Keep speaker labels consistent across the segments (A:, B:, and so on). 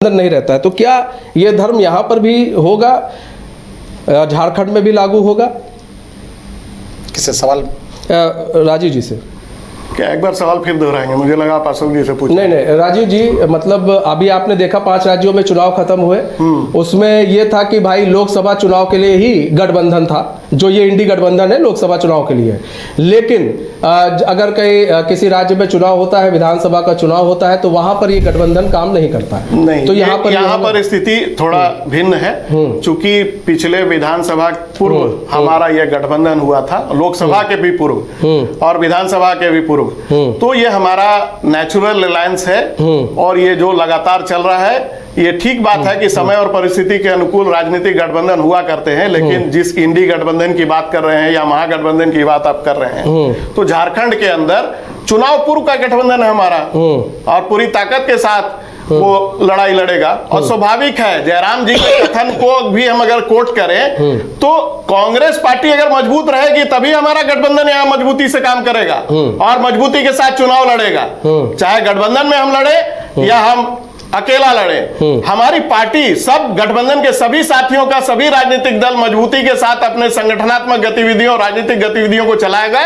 A: नहीं रहता है। तो क्या ये धर्म यहाँ पर भी होगा, झारखंड में भी लागू होगा?
B: किससे सवाल?
A: राजीव जी से।
C: क्या एक बार सवाल फिर दोहराएंगे? मुझे लगा आप अशोक जी से पूछ।
A: नहीं, राजीव जी, मतलब अभी आपने देखा 5 राज्यों में चुनाव खत्म हुए, उसमें ये था कि भाई लोकसभा चुनाव के लिए ही गठबंधन था, जो ये इंडी गठबंधन है लोकसभा चुनाव के लिए। लेकिन अगर कहीं किसी राज्य में चुनाव होता है, विधानसभा का चुनाव होता है, तो वहां पर ये गठबंधन काम नहीं करता है।
C: नहीं, तो यहाँ पर स्थिति थोड़ा भिन्न है। चूंकि पिछले विधानसभा पूर्व हमारा यह गठबंधन हुआ था, लोकसभा के भी पूर्व और विधानसभा के भी पूर्व, तो ये हमारा नेचुरल अलायंस है और ये जो लगातार चल रहा है, ये ठीक बात है कि समय और परिस्थिति के अनुकूल राजनीतिक गठबंधन हुआ करते हैं। लेकिन जिस इंडी गठबंधन की बात कर रहे हैं या महागठबंधन की बात आप कर रहे हैं, तो झारखंड के अंदर चुनाव पूर्व का गठबंधन है हमारा और पूरी ताकत के साथ वो लड़ाई लड़ेगा। और स्वाभाविक है, जयराम जी के कथन को भी हम अगर कोट करें तो कांग्रेस पार्टी अगर मजबूत रहेगी तभी हमारा गठबंधन यहाँ मजबूती से काम करेगा और मजबूती के साथ चुनाव लड़ेगा। चाहे गठबंधन में हम लड़े या हम अकेला लड़े, हमारी पार्टी सब गठबंधन के सभी साथियों का, सभी राजनीतिक दल मजबूती के साथ अपने संगठनात्मक गतिविधियों, राजनीतिक गतिविधियों को चलाएगा,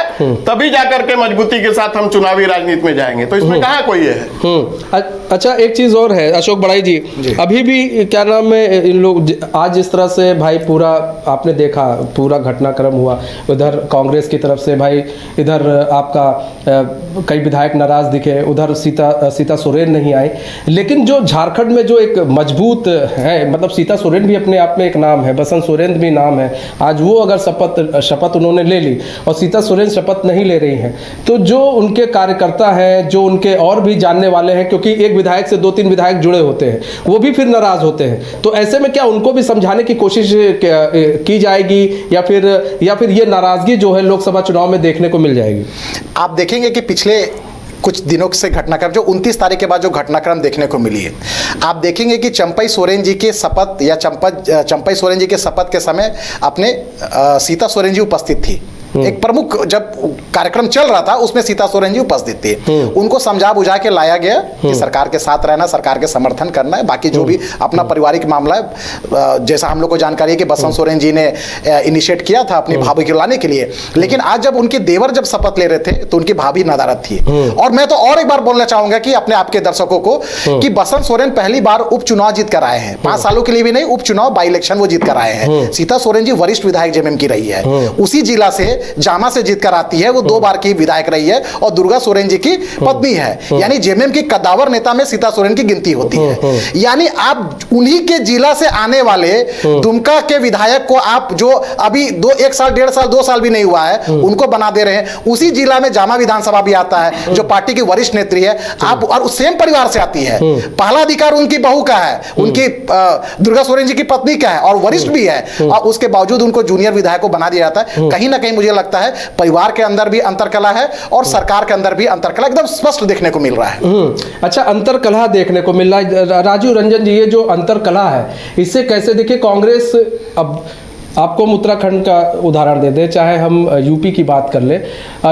C: तभी जाकर के मजबूती के साथ हम चुनावी राजनीति में जाएंगे। तो इसमें कहाँ कोई है।
A: अच्छा, एक चीज और है अशोक बड़ाई जी, अभी भी क्या नाम है, इन लोग आज इस तरह से भाई पूरा आपने देखा, पूरा घटनाक्रम हुआ, उधर कांग्रेस की तरफ से भाई, इधर आपका कई विधायक नाराज दिखे, उधर सीता सोरेन नहीं आई। लेकिन जो झारखंड में जो एक मजबूत है, मतलब सीता सोरेन भी अपने आप में एक नाम है, बसंत सोरेन भी नाम है, आज वो अगर शपथ उन्होंने ले ली और सीता सोरेन शपथ नहीं ले रही हैं, तो जो उनके कार्यकर्ता हैं, जो उनके और भी जानने वाले हैं, क्योंकि एक विधायक से 2-3 विधायक जुड़े होते हैं, वो भी फिर नाराज होते हैं। तो ऐसे में क्या उनको भी समझाने की कोशिश की जाएगी या फिर ये नाराजगी जो है लोकसभा चुनाव में देखने को मिल जाएगी? आप
B: देखेंगे कि पिछले कुछ दिनों से घटनाक्रम, जो 29 तारीख के बाद जो घटनाक्रम देखने को मिली है, आप देखेंगे कि चंपई सोरेन जी के शपथ या चंपई सोरेन जी के शपथ के समय अपने सीता सोरेन जी उपस्थित थी। एक प्रमुख जब कार्यक्रम चल रहा था उसमें सीता सोरेन जी उपस्थित थी। उनको समझा बुझा के लाया गया कि सरकार के साथ रहना, सरकार के समर्थन करना है, बाकी जो भी अपना पारिवारिक मामला है, जैसा हम लोग को जानकारी है कि बसंत सोरेन जी ने इनिशिएट किया था अपनी भाभी को लाने के लिए। लेकिन आज जब उनके देवर जब शपथ ले रहे थे तो उनकी भाभी नदारद थी। और मैं तो और एक बार बोलना चाहूंगा कि अपने आपके दर्शकों को कि बसंत सोरेन पहली बार उपचुनाव जीत कर आए हैं, 5 सालों के लिए भी नहीं, उपचुनाव बाई इलेक्शन वो जीत कर आए हैं। सीता सोरेन जी वरिष्ठ विधायक जेएमएम की रही है, उसी जिला से जामा से जीत कर आती है, वो 2 बार की विधायक रही है और दुर्गा सोरेन जी की पत्नी है। यानी जेएमएम की कद्दावर नेता में सीता सोरेन की गिनती होती है। यानी आप उन्हीं के जिला से आने वाले दुमका के विधायक को आप जो अभी 1 साल 1.5 साल 2 साल भी नहीं हुआ है उनको बना दे रहे हैं। उसी जिला में जामा विधानसभा भी आता है जो पार्टी की वरिष्ठ नेत्री है, आप और सेम परिवार से आती है। पहला अधिकार उनकी बहू का है, उनकी दुर्गा सोरेन जी की पत्नी का है और वरिष्ठ भी है, और उसके बावजूद उनको जूनियर विधायक को बना दिया जाता है। कहीं ना कहीं मुझे लगता है परिवार के अंदर भी अंतरकलह है और सरकार के अंदर भी अंतरकलह एकदम स्पष्ट देखने को मिल रहा है।
A: अच्छा, अंतरकलह देखने को मिल रहा है। राजीव रंजन जी, ये जो अंतरकलह है इससे कैसे देखिए कांग्रेस, अब आपको हम उत्तराखंड का उदाहरण दे दें, चाहे हम यूपी की बात कर ले,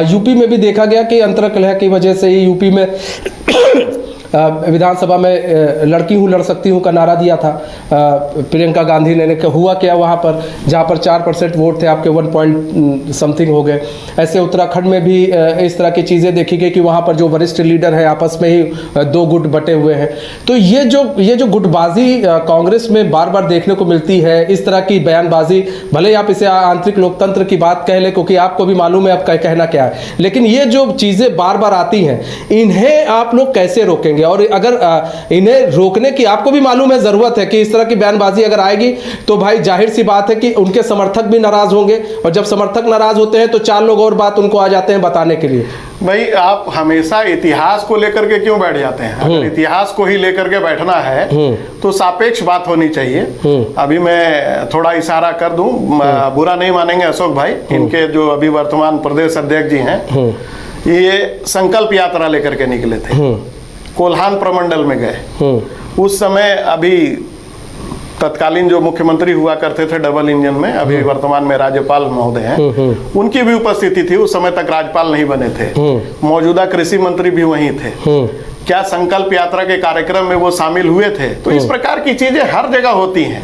A: यूपी में भी देखा गया कि अंतरकलह की वजह से ही यूपी में विधानसभा में लड़की हूँ लड़ सकती हूँ का नारा दिया था प्रियंका गांधी ने। हुआ क्या वहाँ पर, जहाँ पर 4% वोट थे आपके 1 पॉइंट समथिंग हो गए। ऐसे उत्तराखंड में भी इस तरह की चीज़ें देखी गई कि वहाँ पर जो वरिष्ठ लीडर है आपस में ही 2 गुट बटे हुए हैं। तो ये जो गुटबाजी कांग्रेस में बार बार देखने को मिलती है, इस तरह की बयानबाजी, भले ही आप इसे आंतरिक लोकतंत्र की बात कह ले क्योंकि आपको भी मालूम है आप कहना क्या है, लेकिन ये जो चीज़ें बार बार आती हैं इन्हें आप लोग कैसे रोकेंगे? और अगर इन्हें रोकने की आपको भी मालूम है जरूरत है कि इस तरह की बयानबाजी अगर आएगी तो भाई जाहिर सी बात है कि उनके समर्थक भी नाराज होंगे, और जब समर्थक नाराज होते हैं तो 4 लोग और बात उनको आ जाते हैं बताने के लिए।
C: भाई आप हमेशा इतिहास को लेकर के क्यों बैठ जाते हैं? अगर इतिहास को ही लेकर के बैठना है तो सापेक्ष बात होनी चाहिए। अभी मैं थोड़ा इशारा कर दूं, बुरा नहीं मानेंगे अशोक भाई, इनके जो अभी वर्तमान प्रदेश अध्यक्ष जी हैं ये संकल्प यात्रा लेकर के निकले थे, कोल्हान प्रमंडल में गए। उस समय अभी तत्कालीन जो मुख्यमंत्री हुआ करते थे डबल इंजन में, अभी वर्तमान में राज्यपाल महोदय हैं, उनकी भी उपस्थिति थी। उस समय तक राज्यपाल नहीं बने थे। मौजूदा कृषि मंत्री भी वहीं थे। क्या संकल्प यात्रा के कार्यक्रम में वो शामिल हुए थे? तो इस प्रकार की चीजें हर जगह होती हैं।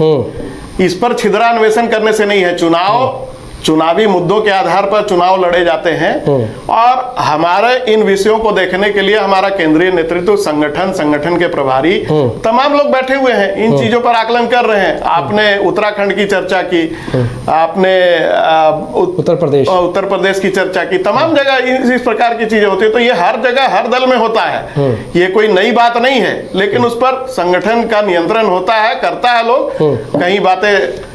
C: इस पर छिद्रान्वेषण करने से नहीं है। चुनावी मुद्दों के आधार पर चुनाव लड़े जाते हैं और हमारे इन विषयों को देखने के लिए हमारा केंद्रीय नेतृत्व, संगठन के प्रभारी तमाम लोग बैठे हुए हैं, इन चीजों पर आकलन कर रहे हैं। आपने उत्तराखंड की चर्चा की, आपने उत्तर प्रदेश की चर्चा की, तमाम जगह इस प्रकार की चीजें होती है। तो ये हर जगह हर दल में होता है, ये कोई नई बात नहीं है, लेकिन उस पर संगठन का नियंत्रण होता है, करता है लोग। कहीं बातें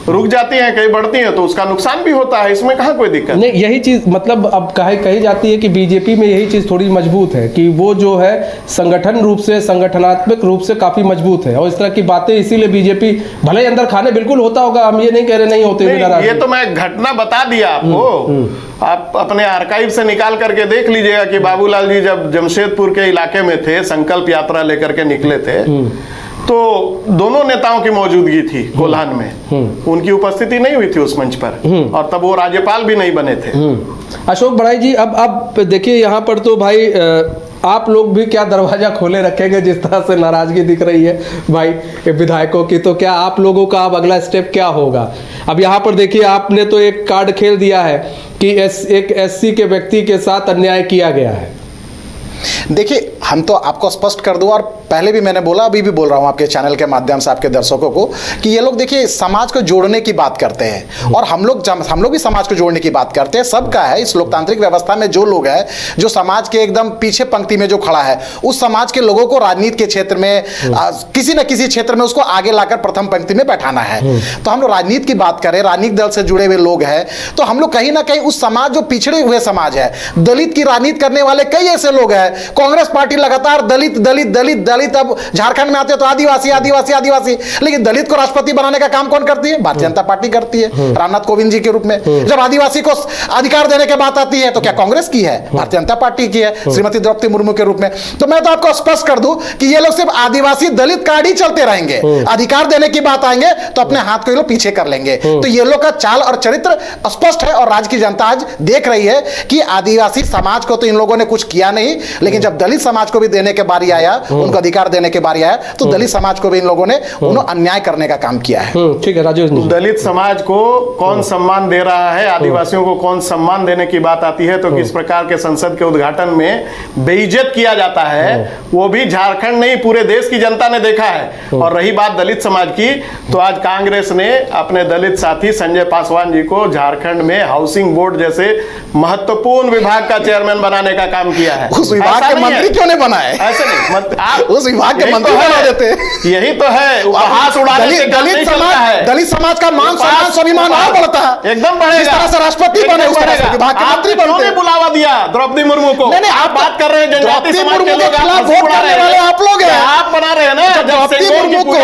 C: रुक जाती हैं, कहीं बढ़ती हैं, तो उसका नुकसान भी होता है, इसमें कहाँ कोई दिक्कत
A: नहीं। यही चीज मतलब अब कही जाती है कि बीजेपी में यही चीज थोड़ी मजबूत है कि वो जो है संगठन रूप से, संगठनात्मक रूप से काफी मजबूत है, और इस तरह की बातें इसीलिए बीजेपी भले ही अंदर खाने बिल्कुल होता होगा, हम ये नहीं कह रहे नहीं होते।
C: नहीं, ये तो मैं घटना बता दिया आपको। आप अपने आर्काइव से निकाल करके देख लीजिएगा कि बाबूलाल जी जब जमशेदपुर के इलाके में थे, संकल्प यात्रा लेकर के निकले थे, तो दोनों नेताओं की मौजूदगी थी कोल्हान में। उनकी उपस्थिति नहीं हुई थी उस मंच पर, और तब वो राज्यपाल भी नहीं बने थे।
A: अशोक बढ़ाई जी, अब देखिए यहाँ पर तो भाई आप लोग भी क्या दरवाजा खोले रखेंगे? जिस तरह से नाराजगी दिख रही है भाई विधायकों की, तो क्या आप लोगों का अब अगला स्टेप क्या होगा? अब यहाँ पर देखिए, आपने तो एक कार्ड खेल दिया है कि एक एससी के व्यक्ति के साथ अन्याय किया गया है।
B: देखिए, हम तो आपको स्पष्ट कर दूं, और पहले भी मैंने बोला, अभी भी बोल रहा हूं आपके चैनल के माध्यम से आपके दर्शकों को, कि ये लोग देखिए समाज को जोड़ने की बात करते हैं, और हम लोग भी समाज को जोड़ने की बात करते हैं। सबका है इस लोकतांत्रिक व्यवस्था में, जो लोग हैं जो समाज के एकदम पीछे पंक्ति में जो खड़ा है, उस समाज के लोगों को राजनीति के क्षेत्र में किसी न किसी क्षेत्र में उसको आगे लाकर प्रथम पंक्ति में बैठाना है। तो हम लोग राजनीति की बात करें, राजनीतिक दल से जुड़े हुए लोग हैं, तो हम लोग कहीं ना कहीं उस समाज, जो पिछड़े हुए समाज है, दलित की राजनीति करने वाले कई ऐसे लोग हैं। कांग्रेस पार्टी लगातार दलित दलित दलित दलित, अब झारखंड में आते तो आदिवासी आदिवासी आदिवासी, लेकिन दलित को राष्ट्रपति बनाने का काम कौन करती है? भारतीय जनता पार्टी करती है, रामनाथ कोविंद जी के रूप में। जब आदिवासी को अधिकार देने की बात आती है तो क्या कांग्रेस की है? भारतीय जनता पार्टी की है, श्रीमती द्रौपदी मुर्मू के रूप में। तो मैं तो आपको स्पष्ट कर दूं कि ये लोग सिर्फ आदिवासी दलित कार्ड ही चलते रहेंगे, अधिकार देने की बात आएंगे तो अपने हाथ को ये लोग पीछे कर लेंगे। तो ये लोग का चाल और चरित्र स्पष्ट है, और राज्य की जनता आज देख रही है कि आदिवासी समाज को तो इन लोगों ने कुछ किया नहीं, लेकिन जब दलित समाज को भी देने के बारी आया, उनको अधिकार देने के बारी आया, तो दलित समाज को भी इन लोगों ने अन्याय करने का काम किया है।
A: ठीक है राजेश जी,
C: दलित समाज को कौन सम्मान दे रहा है, आदिवासियों को कौन सम्मान देने की बात आती है तो किस प्रकार के संसद के उद्घाटन में बेइज्जत किया जाता है, वो भी झारखंड नहीं पूरे देश की जनता ने देखा है। और रही बात दलित समाज की, तो आज कांग्रेस ने अपने दलित साथी संजय पासवान जी को झारखंड में हाउसिंग बोर्ड जैसे महत्वपूर्ण विभाग का चेयरमैन बनाने का काम किया है।
B: उस विभाग के मंत्री क्यों नहीं बनाए?
C: ऐसे नहीं,
B: आप उस विभाग के मंत्री बना देते।
C: यही तो है, उपहास उड़ाने से काम नहीं चलता है।
B: दलित समाज का मान सम्मान स्वाभिमान और बढ़ता है,
C: एकदम बढ़ेगा।
B: जिस तरह से राष्ट्रपति बने उस तरह से विभाग के मंत्री बनते।
C: आपने बुलावा दिया द्रौपदी मुर्मू को?
B: नहीं,
C: आप बात कर रहे हैं जनजाति समाज के लोग,
B: खिलाफ वोट करने वाले आप लोग हैं।
C: आप बना रहे हैं ना, जब द्रौपदी मुर्मू को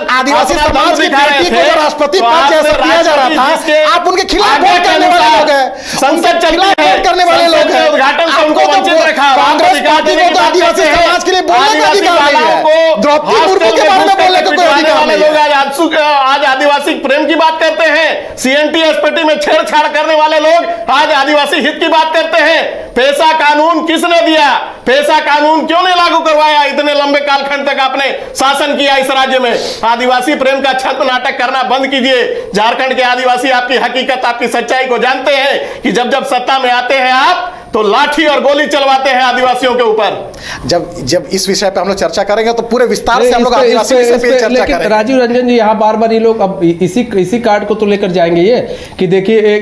B: आदिवासी समाज की बेटी को राष्ट्रपति पद जैसे दिया जा रहा था, आप उनके खिलाफ वोट करने वाले लोग हैं,
C: संसद चलती है,
B: करने वाले लोग हैं।
C: उद्घाटन से उनको वंचित रखा।
B: कांग्रेस पार्टी को तो आदिवासी समाज के लिए बोलने का अधिकार नहीं है, द्रौपदी मुर्मू के बारे में बोलने का कोई अधिकार नहीं है।
C: आज आदिवासी प्रेम की बात करते हैं, सीएनटी एसपीटी में छेड़छाड़ करने वाले लोग आज आदिवासी हित की बात करते हैं। पैसा कानून किसने दिया? पैसा कानून क्यों नहीं लागू करवाया? इतने लंबे कालखंड तक आपने शासन किया इस राज्य में। आदिवासी प्रेम का छद्म नाटक करना बंद कीजिए। झारखंड के आदिवासी आपकी हकीकत, आपकी सच्चाई को जानते हैं कि जब जब सत्ता में आते हैं आप तो लाठी और गोली चलवाते हैं आदिवासियों के ऊपर।
B: जब इस विषय पे हम लोग चर्चा करेंगे तो पूरे विस्तार से हम लोग आदिवासी विषय पे चर्चा करेंगे।
A: राजीव रंजन जी, यहाँ बार बार ये लोग अब इसी कार्ड को तो लेकर जाएंगे ये कि देखिए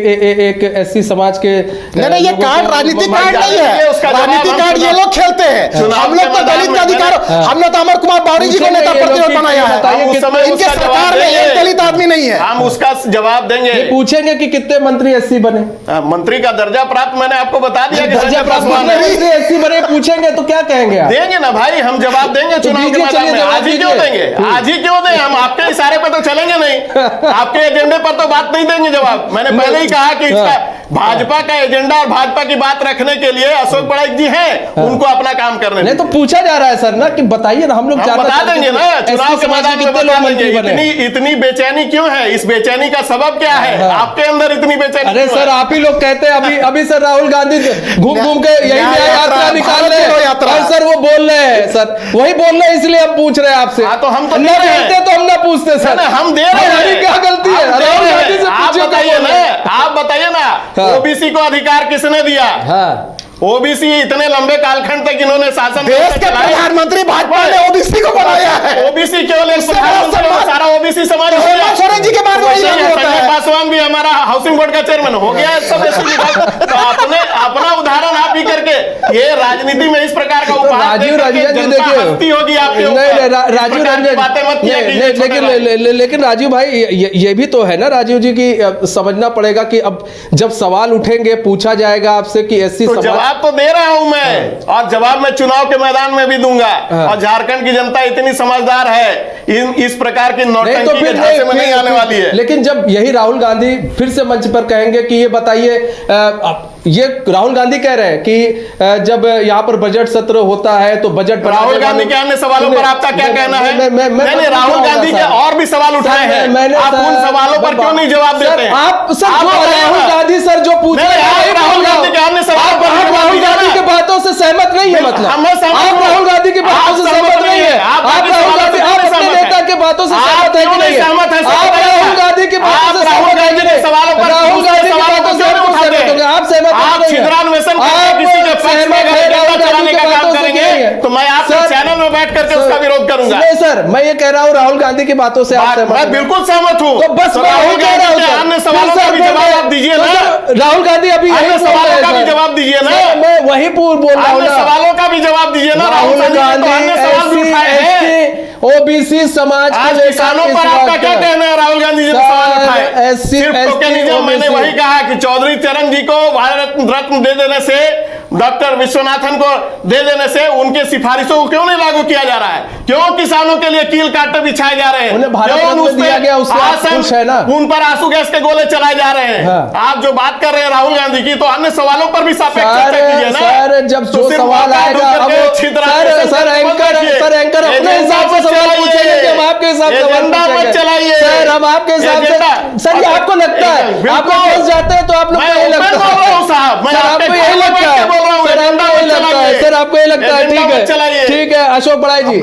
A: एक एससी समाज के
B: नहीं, ये कार्ड राजनीतिक कार्ड नहीं है, राजनीतिक कार्ड ये लोग खेलते हैं। हम लोग तो दलित का अधिकार, हमने तो अमर कुमार बावरी जी को नेता प्रतिपक्ष बनाया है, इनके सरकार में एक दलित आदमी नहीं है।
C: हम उसका जवाब देंगे।
A: पूछेंगे कि कितने मंत्री एससी बने?
C: मंत्री का दर्जा प्राप्त मैंने आपको बता दिया कि
A: दर्जा प्राप्त एससी बने। पूछेंगे तो क्या कहेंगे आप?
C: देंगे ना भाई, हम जवाब देंगे चुनाव के मैदान में। आज ही क्यों देंगे? आज ही क्यों दें? हम आपके इशारे पे तो चलेंगे नहीं, आपके एजेंडे पर तो बात नहीं देंगे जवाब। मैंने पहले ही कहा कि भाजपा का एजेंडा और भाजपा की बात रखने के लिए अशोक बड़ाई जी हैं, उनको अपना काम करने
A: नहीं तो पूछा जा रहा है सर ना कि बताइए ना, हम लोग
C: हम बता देंगे ना, चुनाव के मैदान में बता देंगे।
A: इतनी
C: इतनी बेचैनी क्यों है, इस बेचैनी का सबब क्या है, आपके अंदर इतनी बेचैनी?
A: अरे सर आप ही लोग कहते हैं अभी सर राहुल गांधी घूम घूम के यही न्याय यात्रा निकाल रहे हैं और सर वो बोल रहे हैं, सर वही बोल रहे हैं, इसलिए हम पूछ रहे हैं आपसे।
C: हाँ तो हम तो
A: ना बोलते तो हम ना पूछते सर,
C: हम दे रहे हैं।
A: हमारी क्या गलती है? राहुल गांधी से
C: आप
A: पूछिए,
C: बताइए ना, आप बताइए ना, ओबीसी को अधिकार किसने दिया?
A: हाँ
C: ओबीसी इतने लंबे कालखंड तक इन्होंने शासन
B: देश के प्रधानमंत्री भाजपा ने ओबीसी को बनाया है।
C: ओबीसी केवल एक प्रधानमंत्री, सारा ओबीसी समाज हो गया।
B: सोरेन जी के बारे में यही होता है।
C: संजय पासवान भी हमारा हाउसिंग बोर्ड का चेयरमैन हो गया सब तो अपना उदाहरण आप ही करके ये राजनीति में इस प्रकार का उपहार
A: राजीव रंजन जी देखिए
C: होगी आपके
A: राजीव रंजन
C: बातें मत किया।
A: लेकिन राजीव भाई ये भी तो है ना राजीव जी की समझना पड़ेगा कि अब जब सवाल उठेंगे पूछा जाएगा आपसे कि एससी
C: जवाब तो दे रहा हूं मैं, और जवाब मैं चुनाव के मैदान में भी दूंगा। और झारखंड की जनता इतनी समझदार है, इस प्रकार की नौटंकी के ढांचे में नहीं आने वाली है।
A: लेकिन जब यही राहुल गांधी फिर से मंच पर कहेंगे कि ये बताइए, ये राहुल गांधी कह रहे हैं कि जब यहाँ पर बजट सत्र होता है तो बजट
C: राहुल गांधी के अन्य सवालों पर आपका क्या कहना है? मैंने राहुल गांधी के और भी सवाल उठाए हैं, आप उन सवालों पर क्यों नहीं जवाब देते हैं?
A: आप सर राहुल गांधी सर जो पूछ रहे हैं
C: राहुल गांधी के अन्य सवाल पर
A: राहुल गांधी की बातों से सहमत नहीं है, मतलब आप राहुल गांधी की बातों से सहमत नहीं है, आप राहुल गांधी आप अपने नेता के बातों से सहमत है कि नहीं? आप राहुल गांधी की बातों से सहमत है कि नहीं? राहुल गांधी की बातों से आप सहमत
C: तो मैं आपके चैनल में बैठ करके उसका विरोध करूंगा।
A: नहीं सर, मैं ये कह रहा हूँ राहुल गांधी की बातों से आप सहमत?
C: मैं बिल्कुल सहमत हूँ।
A: तो बस मैं वही कह रहा हूँ,
C: अन्य सवालों का भी जवाब आप दीजिए ना।
A: राहुल गांधी अभी
C: अन्य सवालों का भी जवाब दीजिए ना।
A: मैं वही बोल रहा हूँ,
C: सवालों का भी जवाब दीजिए ना।
A: राहुल गांधी ओबीसी समाज के
C: किसानों पर आपका क्या कहना है? राहुल गांधी जी ने सवाल उठाए, सिर्फ टोकनिज्म। मैंने वही कहा कि चौधरी चरण जी को भारत रत्न दे देने से, डॉक्टर विश्वनाथन को दे देने से उनके सिफारिशों को क्यों नहीं लागू किया जा रहा है? क्यों किसानों के लिए कील कांटे बिछाए जा रहे हैं? उन पर आंसू गैस के गोले चलाए जा रहे हैं। आप जो बात कर रहे हैं राहुल गांधी की, तो अन्य सवालों पर भी सापेक्ष चर्चा कीजिए ना।
A: सर जब जो सवाल आएगा सर एंकर अपने हिसाब से सवाल पूछेंगे कि हम आपके हिसाब से सवाल पूछेंगे। सर हम आपके हिसाब से, सर ये आपको लगता है, आप फंस जाते हैं तो आप लोग को यही लगता है साहब, आपको यही लगता है, सर आपको ये लगता है? ठीक है अशोक बड़ाई जी,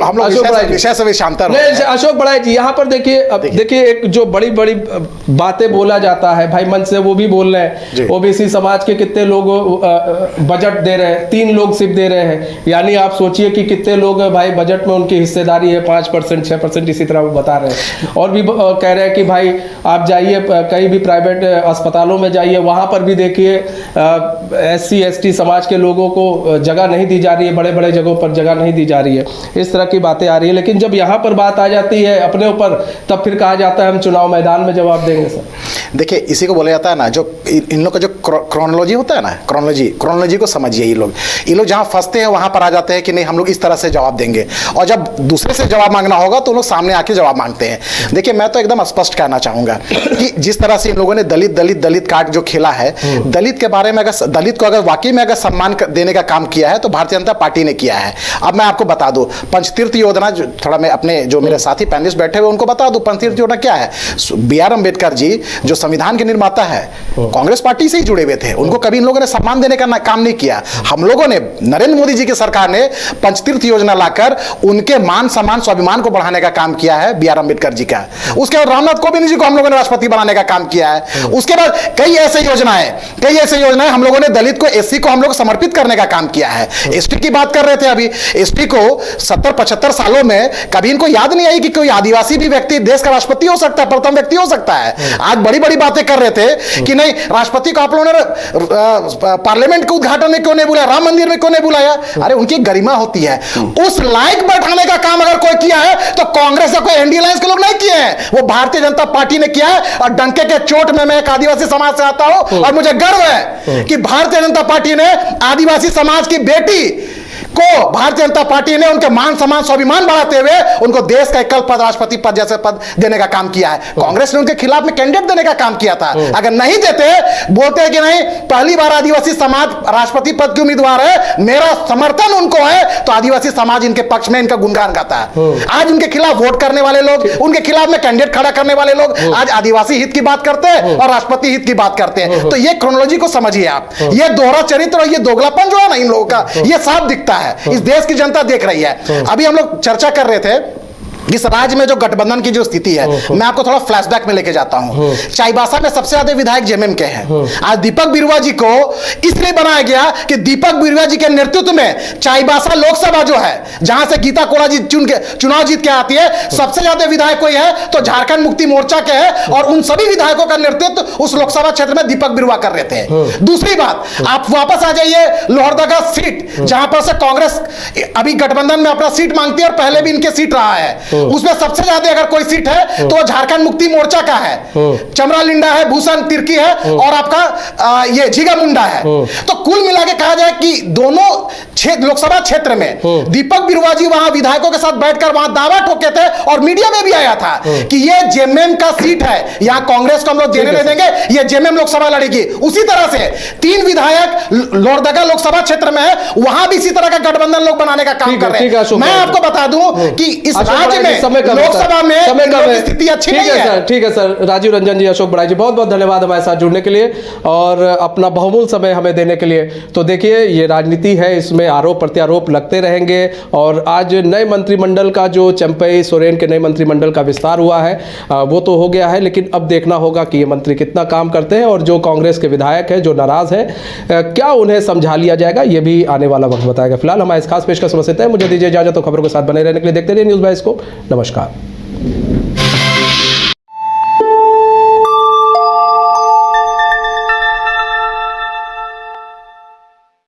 B: विषय से विषयांतर
A: अशोक बड़ाई जी यहाँ पर देखिए एक जो बड़ी बड़ी बातें बोला जाता है भाई मंच से, वो भी बोल रहे हैं ओबीसी समाज के कितने लोग बजट दे रहे हैं, 3 लोग सिर्फ दे रहे हैं, यानी आप सोचिए कि कितने लोग भाई बजट में उनकी हिस्सेदारी है 5%, 6%, इसी तरह वो बता रहे हैं। और भी कह रहे हैं कि भाई आप जाइए कहीं भी प्राइवेट अस्पतालों में जाइए, वहां पर भी देखिए SC ST समाज के लोगों को जगह नहीं दी जा रही है, बड़े बड़े जगहों पर जगह नहीं दी जा रही है, इस तरह की बातें आ रही है। लेकिन जब यहाँ पर बात आ जाती है अपने ऊपर, तब फिर कहा जाता है हम चुनाव मैदान में जवाब देंगे। सर
B: देखिए इसी को बोला जाता है ना, जो इन लोग का जो क्रोनोलॉजी होता है ना, क्रोनोलॉजी को समझिए। ये लोग जहाँ फंसते हैं वहां पर आ जाते हैं कि नहीं हम लोग इस तरह से जवाब देंगे, और जब दूसरे से जवाब मांगना होगा तो लोग सामने आके जवाब मांगते हैं। देखिए मैं तो एकदम स्पष्ट कहना चाहूंगा कि जिस तरह से इन लोगों ने दलित कार्ड जो खेला है, दलित के बारे में अगर दलित को अगर वाकई में अगर सम्मान देने का काम किया है तो भारतीय जनता पार्टी ने किया है। अब मैं आपको बता दूं पंचतीर्थ योजना, थोड़ा मैं अपने जो मेरे साथी पैनलिस्ट बैठे हुए उनको बता दूं पंचतीर्थ योजना क्या है। BR अम्बेडकर जी जो संविधान के निर्माता है, कांग्रेस पार्टी से ही जुड़े हुए थे, उनको कभी इन लोगों ने सम्मान देने का काम नहीं किया। हम लोगों ने, नरेंद्र मोदी जी की सरकार ने पंचतीर्थ योजना लाकर उनके मान सम्मान स्वाभिमान को बढ़ाने का काम किया है BR अम्बेडकर जी का। उसके बाद रामनाथ कोविंद जी को हम लोगों ने राष्ट्रपति बनाने का काम किया है। उसके बाद कई ऐसे योजनाएं हम लोगों ने दलित को, SC को हम लोग समर्पित करने का काम किया है। ST की बात कर रहे थे अभी, ST को 70-75 सालों में कभी इनको याद नहीं आई कि कोई आदिवासी भी व्यक्ति देश का राष्ट्रपति हो सकता है, प्रथम व्यक्ति हो सकता है। आज बड़ी बड़ी बातें कर रहे थे कि नहीं राष्ट्रपति को आप लोगों ने पार्लियामेंट के उद्घाटन में क्यों नहीं बुलाया, राम मंदिर में क्यों नहीं बुलाया? अरे उनकी गरिमा होती है, उस लायक बैठाने का काम अगर कोई किया है तो कांग्रेस या कोई NDA अलायंस के लोग नहीं किए हैं, वो भारतीय जनता पार्टी ने किया है। और डंके के चोट में मैं एक आदिवासी समाज से आता हूं और मुझे गर्व है कि भारतीय जनता पार्टी ने आदिवासी समाज की बेटी को भारतीय जनता पार्टी ने उनके मान सम्मान स्वाभिमान बढ़ाते हुए उनको देश का एकल पद, राष्ट्रपति पद जैसे पद देने का काम किया है। कांग्रेस ने उनके खिलाफ में कैंडिडेट देने का काम किया था। अगर नहीं देते, बोलते हैं कि नहीं पहली बार आदिवासी समाज राष्ट्रपति पद के उम्मीदवार है, मेरा समर्थन उनको है, तो आदिवासी समाज इनके पक्ष में इनका गुणगान गाता है। आज उनके खिलाफ वोट करने वाले लोग, उनके खिलाफ में कैंडिडेट खड़ा करने वाले लोग आज आदिवासी हित की बात करते हैं और राष्ट्रपति हित की बात करते हैं। तो ये क्रोनोलॉजी को समझिए आप, ये दोहरा चरित्र और ये दोगलापन जो है ना इन लोगों का, ये साफ दिखता है। इस देश की जनता देख रही है। अभी हम लोग चर्चा कर रहे थे इस राज्य में जो गठबंधन की जो स्थिति है, मैं आपको थोड़ा फ्लैशबैक में लेके जाता हूं। चाईबासा में सबसे ज्यादा विधायक जेएमएम के हैं। आज दीपक बिरुवा जी को इसलिए बनाया गया कि दीपक बिरुवा जी के नेतृत्व में चाईबासा लोकसभा जो है, जहां से गीता कोड़ा जी चुनाव जीत के आती है, सबसे ज्यादा विधायक कोई है तो झारखंड मुक्ति मोर्चा के है, और उन सभी विधायकों का नेतृत्व उस लोकसभा क्षेत्र में दीपक बिरुवा कर रहे थे। दूसरी बात, आप वापस आ जाइए लोहरदगा सीट, जहां पर से कांग्रेस अभी गठबंधन में अपना सीट मांगती है और पहले भी इनके सीट रहा है। उसमें सबसे ज्यादा अगर कोई सीट है तो झारखंड मुक्ति मोर्चा का है। चमरा लिंडा है, भूषण तिर्की है और आपका ये झीगा मुंडा है। तो कुल मिला के कहा जाए कि दोनों लोकसभा क्षेत्र में दीपक बिरुवा जी वहां विधायकों के साथ बैठकर वहां दावा ठोके थे और मीडिया में भी आया था कि ये जेएमएम का सीट है, यहां कांग्रेस को हम लोग देने नहीं देंगे, ये जेएमएम लोकसभा लड़ेगी। उसी तरह से 3 विधायक लोहरदगा लोकसभा क्षेत्र में है, वहां भी इसी तरह का गठबंधन लोग बनाने का काम कर रहे हैं। मैं आपको बता दूं कि इस राज्य में लोकसभा में स्थिति अच्छी नहीं है।
A: ठीक है सर, राजीव रंजन जी, अशोक बड़ाई जी, बहुत बहुत धन्यवाद हमारे साथ जुड़ने के लिए और अपना बहुमूल्य समय हमें देने के लिए। तो देखिए, ये राजनीति है, इसमें आरोप प्रत्यारोप लगते रहेंगे और आज नए मंत्रिमंडल का जो चंपई सोरेन के नए मंत्रिमंडल का विस्तार हुआ है वो तो हो गया है, लेकिन अब देखना होगा कि ये मंत्री कितना काम करते हैं और जो कांग्रेस के विधायक हैं जो नाराज हैं, क्या उन्हें समझा लिया जाएगा, ये भी आने वाला वक्त बताएगा। फिलहाल हमारे इस खास पेशकश में से मुझे दीजिए इजाजत, तो खबरों के साथ बने रहने के लिए देखते रहिए न्यूज़ बाइस को। नमस्कार।